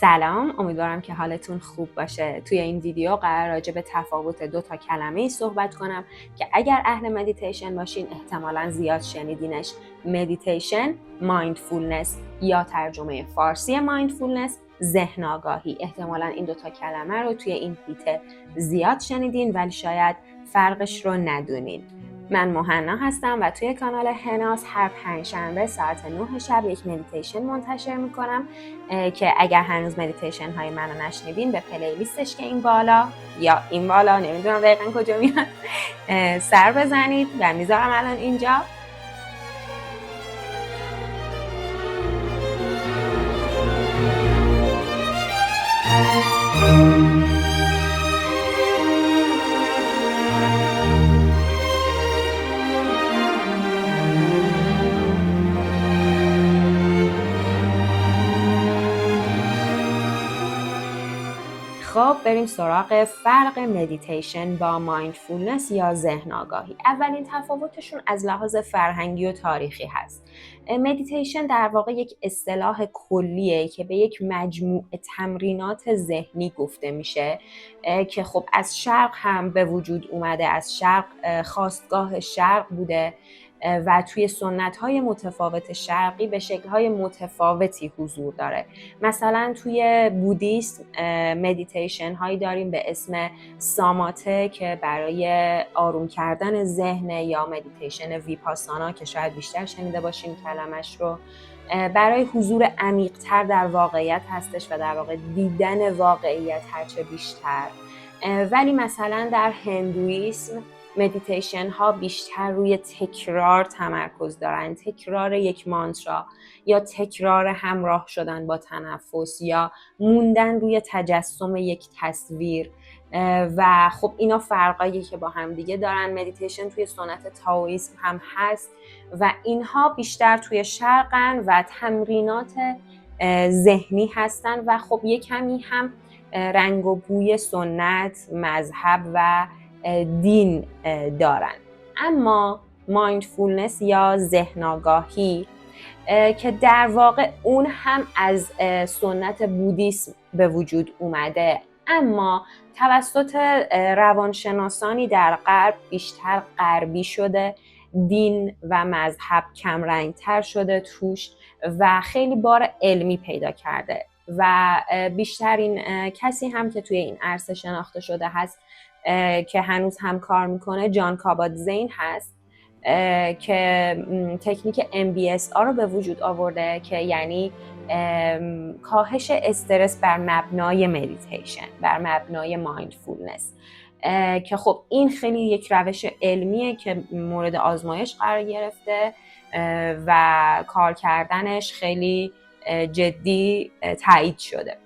سلام، امیدوارم که حالتون خوب باشه. توی این ویدیو قرار راجع به تفاوت 2 تا کلمه‌ای صحبت کنم که اگر اهل مدیتیشن باشین احتمالاً زیاد شنیدینش. مدیتیشن، مایندفولنس یا ترجمه فارسی مایندفولنس، ذهن آگاهی. احتمالاً این 2 تا کلمه رو توی این هیته زیاد شنیدین ولی شاید فرقش رو ندونین. من مهنا هستم و توی کانال هناس هر پنجشنبه ساعت 9 شب یک مدیتیشن منتشر میکنم که اگر هنوز مدیتیشن های منو نشنیدین به پلیلیستش که این بالا یا این بالا نمیدونم دقیقا کجا میاد سر بزنید و میذارم الان اینجا. خب بریم سراغ فرق مدیتیشن با مایندفولنس یا ذهن آگاهی. اولین تفاوتشون از لحاظ فرهنگی و تاریخی هست. مدیتیشن در واقع یک اصطلاح کلیه که به یک مجموعه تمرینات ذهنی گفته میشه که خب از شرق هم به وجود اومده، از شرق خاستگاه شرق بوده و توی سنت‌های متفاوت شرقی به شکل‌های متفاوتی حضور داره. مثلا توی بودیسم مدیتیشن هایی داریم به اسم ساماته که برای آروم کردن ذهن، یا مدیتیشن ویپاسانا که شاید بیشتر شنیده باشین کلمش رو، برای حضور عمیق‌تر در واقعیت هستش و در واقع دیدن واقعیت هرچه بیشتر. ولی مثلا در هندویسم مدیتیشن ها بیشتر روی تکرار تمرکز دارن، تکرار یک مانترا یا تکرار همراه شدن با تنفس یا موندن روی تجسم یک تصویر و خب اینا فرقایی که با هم دیگه دارن. مدیتیشن توی سنت تائویسم هم هست و اینها بیشتر توی شرقن و تمرینات ذهنی هستن و خب یک کمی هم رنگ و بوی سنت، مذهب و دین دارن. اما مایندفولنس یا ذهن آگاهی که در واقع اون هم از سنت بودیسم به وجود اومده، اما توسط روانشناسانی در غرب بیشتر غربی شده، دین و مذهب کم رنگتر شده توش و خیلی بار علمی پیدا کرده و بیشترین کسی هم که توی این عرصه شناخته شده هست که هنوز هم کار میکنه جان کابات-زین هست که تکنیک MBSR رو به وجود آورده که یعنی کاهش استرس بر مبنای مدیتیشن، بر مبنای مایندفولنس، که خب این خیلی یک روش علمیه که مورد آزمایش قرار گرفته و کار کردنش خیلی جدی تایید شده.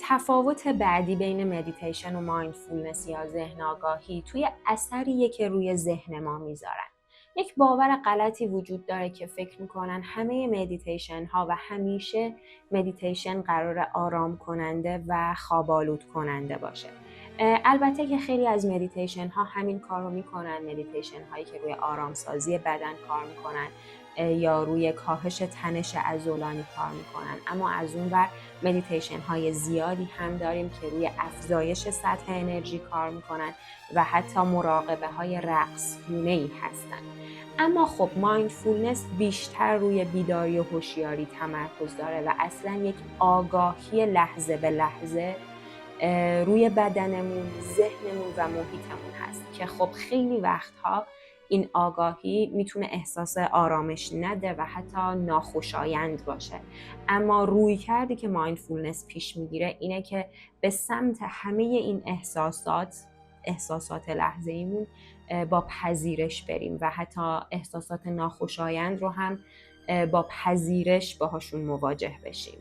تفاوت بعدی بین مدیتیشن و مایندفولنس یا ذهن آگاهی توی اثریه که روی ذهن ما میذارن. یک باور غلطی وجود داره که فکر میکنن همه مدیتیشن ها و همیشه مدیتیشن قرار آرام کننده و خواب‌آلود کننده باشه. البته که خیلی از مدیتیشن ها همین کار رو میکنن، مدیتیشن هایی که روی آرامسازی بدن کار میکنن یا روی کاهش تنش عضلانی کار میکنن، اما از اون ور مدیتیشن های زیادی هم داریم که روی افزایش سطح انرژی کار میکنن و حتی مراقبه های رقصگونه‌ای هستن. اما خب مایندفولنس بیشتر روی بیداری و هوشیاری تمرکز داره و اصلا یک آگاهی لحظه به لحظه روی بدنمون، ذهنمون و محیطمون هست که خب خیلی وقتها این آگاهی میتونه احساس آرامش نده و حتی ناخوشایند باشه. اما روی کردی که مایندفولنس پیش میگیره اینه که به سمت همه این احساسات لحظه‌ایمون با پذیرش بریم و حتی احساسات ناخوشایند رو هم با پذیرش باهاشون مواجه بشیم.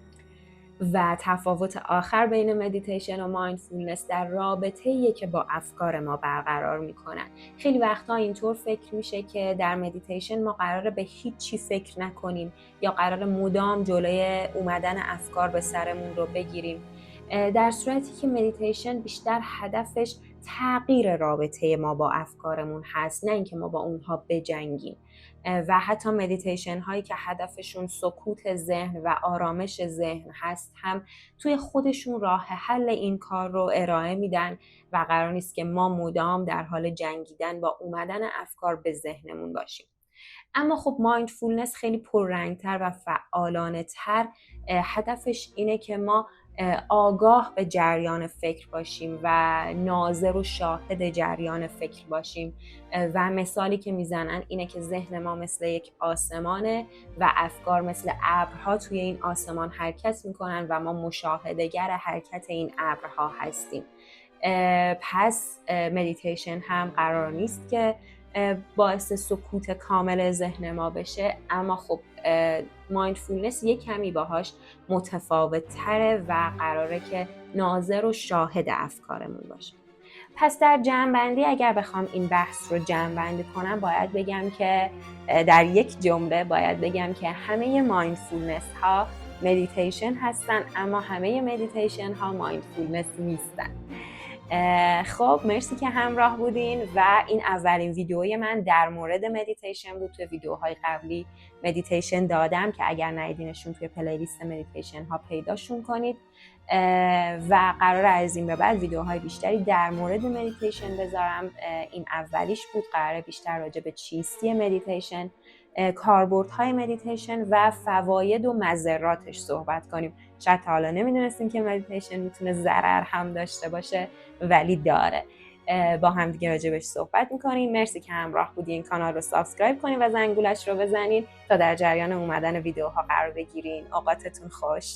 و تفاوت آخر بین مدیتیشن و مایندفولنس در رابطه‌ایه که با افکار ما برقرار میکنن. خیلی وقتا اینطور فکر میشه که در مدیتیشن ما قراره به هیچی فکر نکنیم یا قراره مدام جلوی اومدن افکار به سرمون رو بگیریم، در صورتی که مدیتیشن بیشتر هدفش تغییر رابطه ما با افکارمون هست، نه اینکه ما با اونها بجنگیم. و حتی مدیتیشن هایی که هدفشون سکوت ذهن و آرامش ذهن هست هم توی خودشون راه حل این کار رو ارائه میدن و قرار نیست که ما مدام در حال جنگیدن با اومدن افکار به ذهنمون باشیم. اما خب مایندفولنس خیلی پررنگتر و فعالانه تر هدفش اینه که ما آگاه به جریان فکر باشیم و ناظر و شاهد جریان فکر باشیم و مثالی که میزنن اینه که ذهن ما مثل یک آسمانه و افکار مثل ابرها توی این آسمان حرکت میکنن و ما مشاهده‌گر حرکت این ابرها هستیم. پس مدیتیشن هم قرار نیست که باعث سکوت کامل ذهن ما بشه، اما خب مایندفولنس یک کمی باهاش متفاوت تره و قراره که ناظر و شاهد افکارمون باشه. پس در جمع‌بندی اگر بخوام این بحث رو جمع‌بندی کنم باید بگم که در یک جمله باید بگم که همه مایندفولنس ها مدیتیشن هستن، اما همه مدیتیشن ها مایندفولنس نیستن. خب مرسی که همراه بودین و این اولین ویدیوی من در مورد مدیتیشن بود. توی ویدیوهای قبلی مدیتیشن دادم که اگر ندیدینشون توی پلیلیست مدیتیشن ها پیداشون کنید و قرار از این به بعد ویدیوهای بیشتری در مورد مدیتیشن بذارم. این اولیش بود، قراره بیشتر راجع به چیستی مدیتیشن، کاربردهای مدیتیشن و فواید و مضراتش صحبت کنیم. شاید حالا نمیدونستین که مدیتیشن میتونه ضرر هم داشته باشه، ولی داره. با هم دیگه راجبش صحبت میکنیم. مرسی که همراه بودین. کانال رو سابسکرایب کنین و زنگولش رو بزنین تا در جریان اومدن ویدیوها قرار بگیرین. اوقاتتون خوش.